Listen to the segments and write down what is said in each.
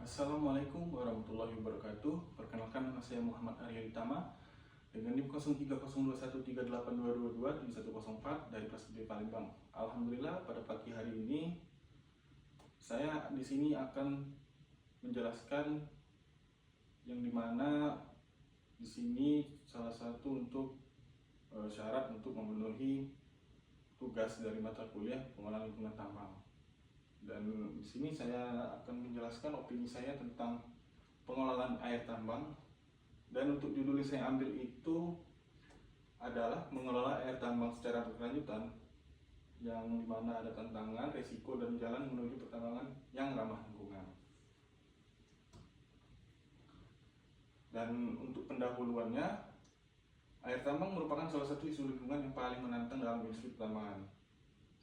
Assalamualaikum warahmatullahi wabarakatuh. Perkenalkan, nama saya Muhammad Arya Ditama dengan NIM 0302138222 di 104 dari Prasetya Palembang. Alhamdulillah, pada pagi hari ini saya di sini akan menjelaskan yang dimana di sini salah satu untuk syarat untuk memenuhi tugas dari mata kuliah pengelolaan lingkungan tambang. Dan di sini saya akan menjelaskan opini saya tentang pengelolaan air tambang. Dan untuk judul yang saya ambil itu adalah mengelola air tambang secara berkelanjutan, yang dimana ada tantangan, resiko, dan jalan menuju pertambangan yang ramah lingkungan. Dan untuk pendahuluannya, air tambang merupakan salah satu isu lingkungan yang paling menantang dalam industri pertambangan.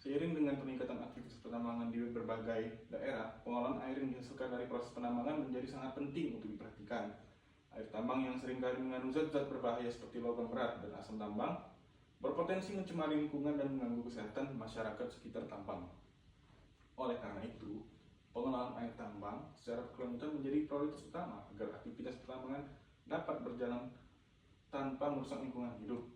Seiring dengan peningkatan aktivitas pertambangan di berbagai daerah, pengolahan air yang dihasilkan dari proses penambangan menjadi sangat penting untuk diperhatikan. Air tambang yang seringkali mengandung zat-zat berbahaya seperti logam berat dan asam tambang berpotensi mencemari lingkungan dan mengganggu kesehatan masyarakat sekitar tambang. Oleh karena itu, pengelolaan air tambang secara berkelanjutan menjadi prioritas utama agar aktivitas pertambangan dapat berjalan tanpa merusak lingkungan hidup.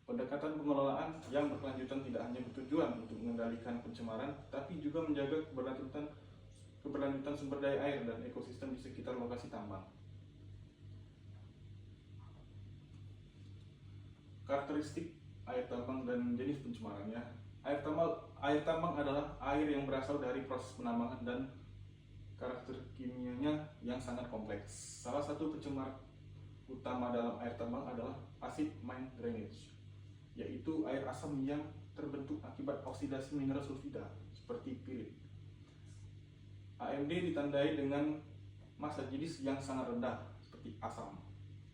Pendekatan pengelolaan yang berkelanjutan tidak hanya bertujuan untuk mengendalikan pencemaran, tapi juga menjaga keberlanjutan sumber daya air dan ekosistem di sekitar lokasi tambang. Karakteristik air tambang dan jenis pencemarannya. Air tambang adalah air yang berasal dari proses penambangan dan karakter kimianya yang sangat kompleks. Salah satu pencemar utama dalam air tambang adalah acid mine drainage, yaitu air asam yang terbentuk akibat oksidasi mineral sulfida seperti pirit. AMD ditandai dengan massa jenis yang sangat rendah seperti asam,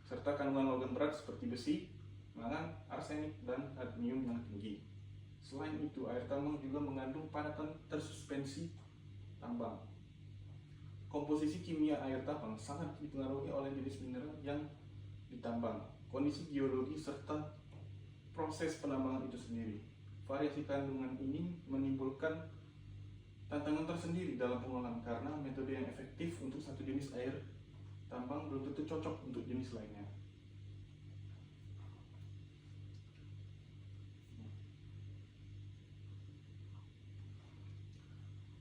serta kandungan logam berat seperti besi, mangan, arsenik, dan kadmium yang tinggi. Selain itu, air tambang juga mengandung padatan tersuspensi tambang. Komposisi kimia air tambang sangat dipengaruhi oleh jenis mineral yang ditambang, kondisi geologi, serta proses penambangan itu sendiri. Variasi kandungan ini menimbulkan tantangan tersendiri dalam pengolahan karena metode yang efektif untuk satu jenis air tambang belum tentu cocok untuk jenis lainnya.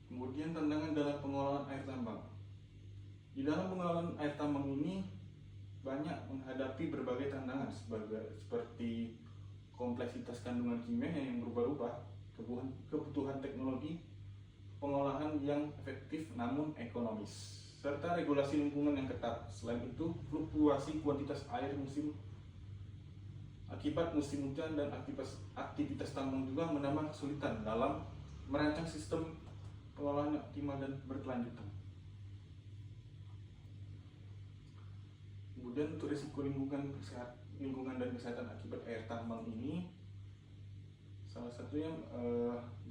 Kemudian tantangan dalam pengolahan air tambang. Di dalam pengolahan air tambang ini banyak menghadapi berbagai tantangan seperti kompleksitas kandungan kimia yang berubah-ubah, kebutuhan teknologi pengolahan yang efektif namun ekonomis, serta regulasi lingkungan yang ketat. Selain itu, fluktuasi kuantitas air akibat musim hujan dan aktivitas tambang juga menambah kesulitan dalam merancang sistem pengolahan yang optimal dan berkelanjutan. Kemudian untuk risiko lingkungan dan kesehatan akibat air tambang ini, salah satunya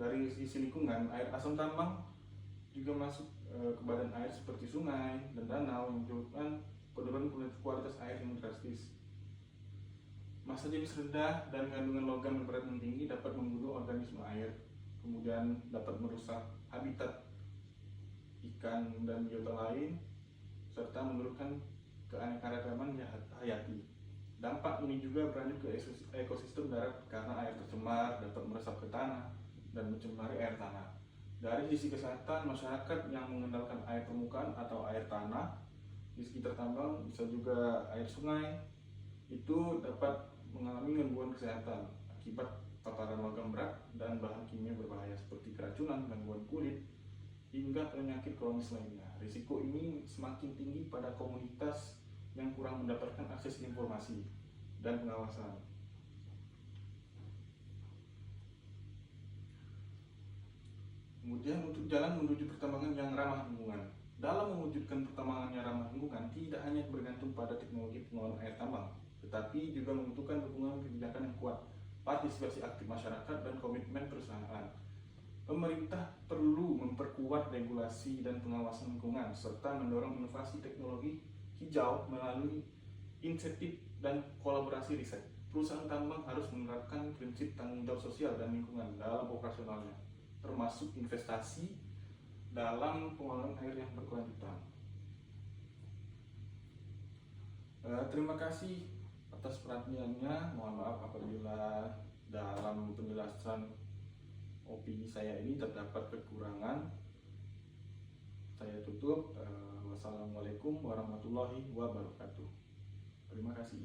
dari sisi lingkungan, air asam tambang juga masuk ke badan air seperti sungai dan danau yang menyebabkan penurunan kualitas air yang drastis. Massa jenis rendah dan kandungan logam berat yang tinggi dapat membunuh organisme air, kemudian dapat merusak habitat ikan dan biota lain, serta menurunkan keanekaragaman hayati. Dampak ini juga berlanjut ke ekosistem darat karena air tercemar dapat meresap ke tanah dan mencemari air tanah. Dari sisi kesehatan, masyarakat yang mengandalkan air permukaan atau air tanah di sekitar tambang, bisa juga air sungai, itu dapat mengalami gangguan kesehatan akibat paparan logam berat dan bahan kimia berbahaya seperti keracunan, gangguan kulit, hingga penyakit kronis lainnya. Risiko ini semakin tinggi pada komunitas yang kurang mendapatkan akses informasi dan pengawasan. Kemudian untuk jalan menuju pertambangan yang ramah lingkungan. Dalam mewujudkan pertambangan yang ramah lingkungan, tidak hanya bergantung pada teknologi pengolahan air tambang, tetapi juga membutuhkan dukungan kebijakan yang kuat, partisipasi aktif masyarakat, dan komitmen perusahaan. Pemerintah perlu memperkuat regulasi dan pengawasan lingkungan, serta mendorong inovasi teknologi hijau melalui insentif dan kolaborasi riset. Perusahaan tambang harus menerapkan prinsip tanggung jawab sosial dan lingkungan dalam operasionalnya, termasuk investasi dalam pengolahan air yang berkelanjutan. Terima kasih atas perhatiannya. Mohon maaf apabila dalam penjelasan opini saya ini terdapat kekurangan. Saya tutup. Wassalamualaikum warahmatullahi wabarakatuh. Terima kasih.